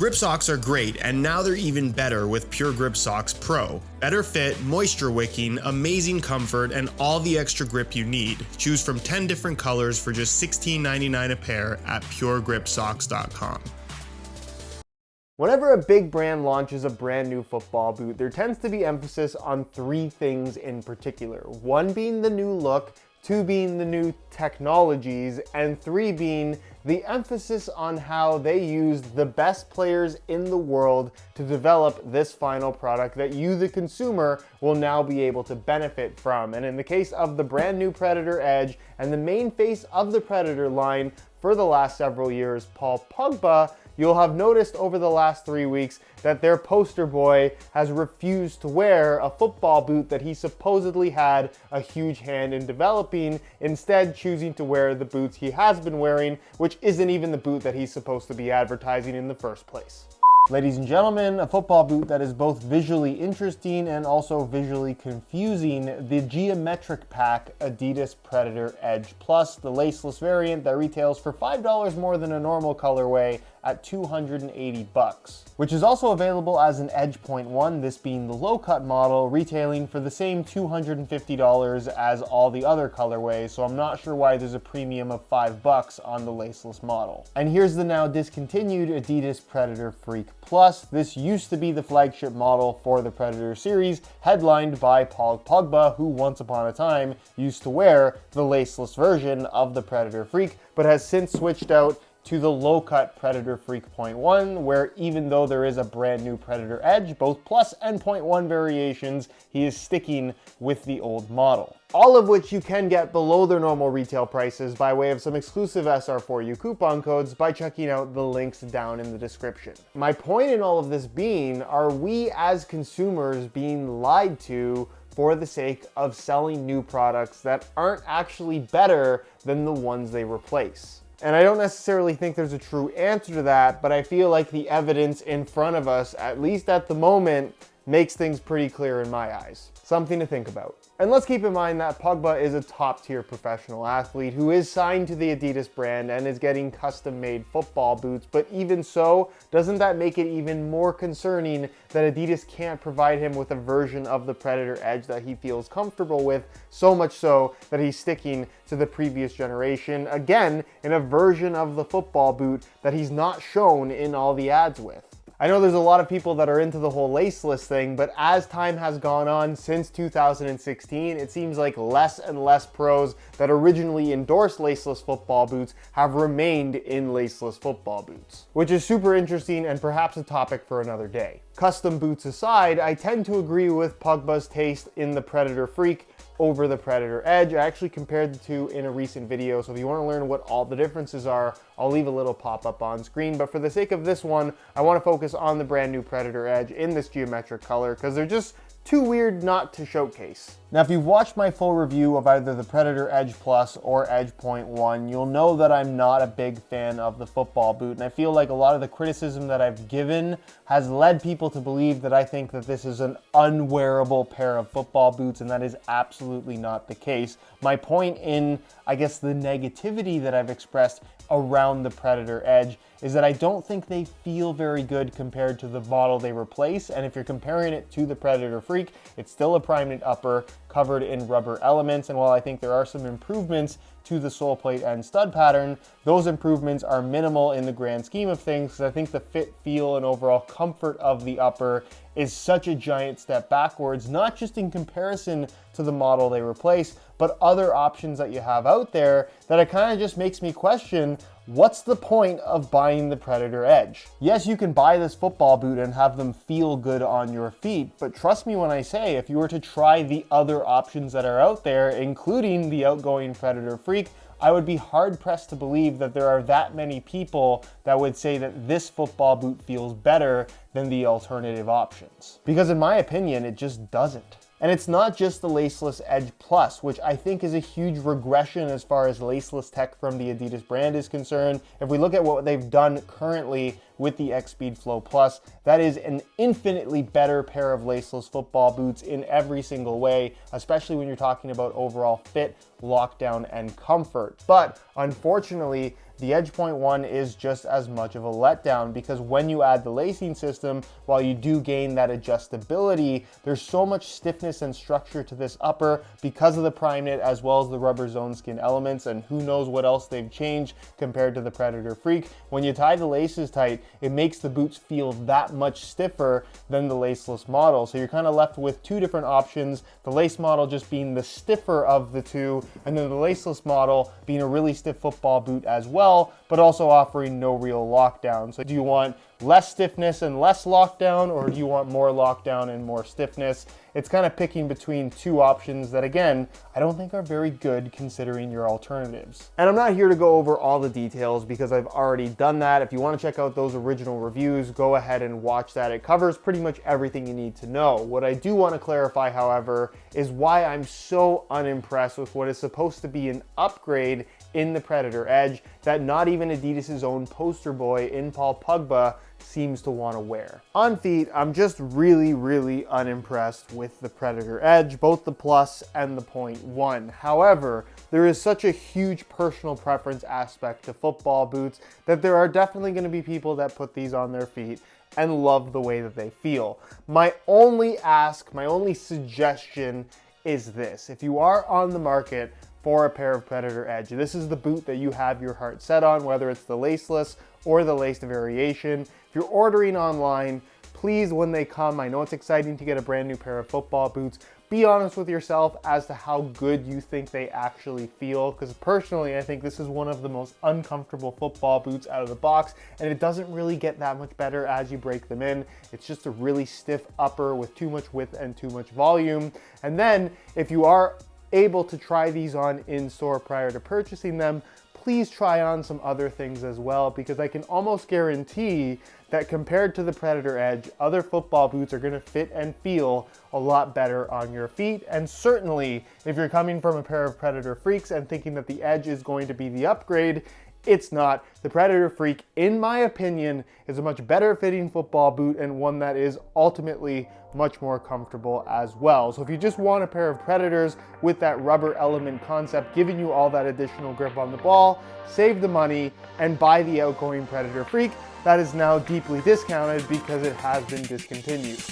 Grip socks are great, and now they're even better with Pure Grip Socks Pro. Better fit, moisture wicking, amazing comfort, and all the extra grip you need. Choose from 10 different colors for just $16.99 a pair at puregripsocks.com. Whenever a big brand launches a brand new football boot, there tends to be emphasis on three things in particular. One being the new look, two being the new technologies, and three being the emphasis on how they used the best players in the world to develop this final product that you, the consumer, will now be able to benefit from. And in the case of the brand new Predator Edge and the main face of the Predator line for the last several years, Paul Pogba, you'll have noticed over the last 3 weeks that their poster boy has refused to wear a football boot that he supposedly had a huge hand in developing, instead choosing to wear the boots he has been wearing, which isn't even the boot that he's supposed to be advertising in the first place. Ladies and gentlemen, a football boot that is both visually interesting and also visually confusing, the Geometric Pack Adidas Predator Edge Plus, the laceless variant that retails for $5 more than a normal colorway at $280, which is also available as an Edge Point 1, this being the low-cut model, retailing for the same $250 as all the other colorways, so I'm not sure why there's a premium of $5 on the laceless model. And here's the now discontinued Adidas Predator Freak Plus. This used to be the flagship model for the Predator series, headlined by Paul Pogba, who once upon a time used to wear the laceless version of the Predator Freak, but has since switched out to the low-cut Predator Freak Point 1, where even though there is a brand new Predator Edge, both Plus and Point 1 variations, he is sticking with the old model. All of which you can get below their normal retail prices by way of some exclusive SR4U coupon codes by checking out the links down in the description. My point in all of this being, are we as consumers being lied to for the sake of selling new products that aren't actually better than the ones they replace? And I don't necessarily think there's a true answer to that, but I feel like the evidence in front of us, at least at the moment, makes things pretty clear in my eyes. Something to think about. And let's keep in mind that Pogba is a top-tier professional athlete who is signed to the Adidas brand and is getting custom-made football boots, but even so, doesn't that make it even more concerning that Adidas can't provide him with a version of the Predator Edge that he feels comfortable with, so much so that he's sticking to the previous generation, again, in a version of the football boot that he's not shown in all the ads with. I know there's a lot of people that are into the whole laceless thing, but as time has gone on since 2016, it seems like less and less pros that originally endorsed laceless football boots have remained in laceless football boots, which is super interesting and perhaps a topic for another day. Custom boots aside, I tend to agree with Pogba's taste in the Predator Freak over the Predator Edge. I actually compared the two in a recent video, so if you want to learn what all the differences are, I'll leave a little pop-up on screen. But for the sake of this one, I want to focus on the brand new Predator Edge in this geometric color because they're just too weird not to showcase. Now, if you've watched my full review of either the Predator Edge Plus or Edge Point 1, you'll know that I'm not a big fan of the football boot, and I feel like a lot of the criticism that I've given has led people to believe that I think that this is an unwearable pair of football boots, and that is absolutely not the case. My point in, I guess, the negativity that I've expressed around the Predator Edge is that I don't think they feel very good compared to the model they replace, and if you're comparing it to the Predator Freak, it's still a prime-knit upper covered in rubber elements, and while I think there are some improvements to the sole plate and stud pattern, those improvements are minimal in the grand scheme of things because I think the fit, feel, and overall comfort of the upper is such a giant step backwards, not just in comparison to the model they replace, but other options that you have out there, that it kind of just makes me question, what's the point of buying the Predator Edge? Yes, you can buy this football boot and have them feel good on your feet, but trust me when I say, if you were to try the other options that are out there, including the outgoing Predator Freak, I would be hard-pressed to believe that there are that many people that would say that this football boot feels better than the alternative options. Because in my opinion, it just doesn't. And it's not just the laceless Edge Plus, which I think is a huge regression as far as laceless tech from the Adidas brand is concerned. If we look at what they've done currently with the X Speed Flow Plus. That is an infinitely better pair of laceless football boots in every single way, especially when you're talking about overall fit, lockdown, and comfort. But unfortunately, the Edge Point 1 is just as much of a letdown, because when you add the lacing system, while you do gain that adjustability, there's so much stiffness and structure to this upper because of the prime knit as well as the rubber zone skin elements, and who knows what else they've changed compared to the Predator Freak. When you tie the laces tight, it makes the boots feel that much stiffer than the laceless model. So you're kind of left with two different options, the lace model just being the stiffer of the two, and then the laceless model being a really stiff football boot as well, but also offering no real lockdown. So do you want less stiffness and less lockdown, or do you want more lockdown and more stiffness? It's kind of picking between two options that, again, I don't think are very good considering your alternatives. And I'm not here to go over all the details because I've already done that. If you want to check out those original reviews, go ahead and watch that. It covers pretty much everything you need to know. What I do want to clarify, however, is why I'm so unimpressed with what is supposed to be an upgrade in the Predator Edge that not even Adidas' own poster boy in Paul Pogba seems to want to wear. On feet, I'm just really unimpressed with the Predator Edge, both the Plus and the Point 1. However, there is such a huge personal preference aspect to football boots that there are definitely going to be people that put these on their feet and love the way that they feel. My only ask, my only suggestion is this: if you are on the market for a pair of Predator Edge, this is the boot that you have your heart set on, whether it's the laceless or the laced variation. If you're ordering online, please, when they come, I know it's exciting to get a brand new pair of football boots, be honest with yourself as to how good you think they actually feel, because personally, I think this is one of the most uncomfortable football boots out of the box, and it doesn't really get that much better as you break them in. It's just a really stiff upper with too much width and too much volume. And then, if you are able to try these on in store prior to purchasing them, please try on some other things as well, because I can almost guarantee that compared to the Predator Edge, other football boots are going to fit and feel a lot better on your feet. And certainly, if you're coming from a pair of Predator Freaks and thinking that the Edge is going to be the upgrade, it's not. The Predator Freak, in my opinion, is a much better fitting football boot, and one that is ultimately much more comfortable as well. So if you just want a pair of Predators with that rubber element concept giving you all that additional grip on the ball, save the money and buy the outgoing Predator Freak that is now deeply discounted because it has been discontinued.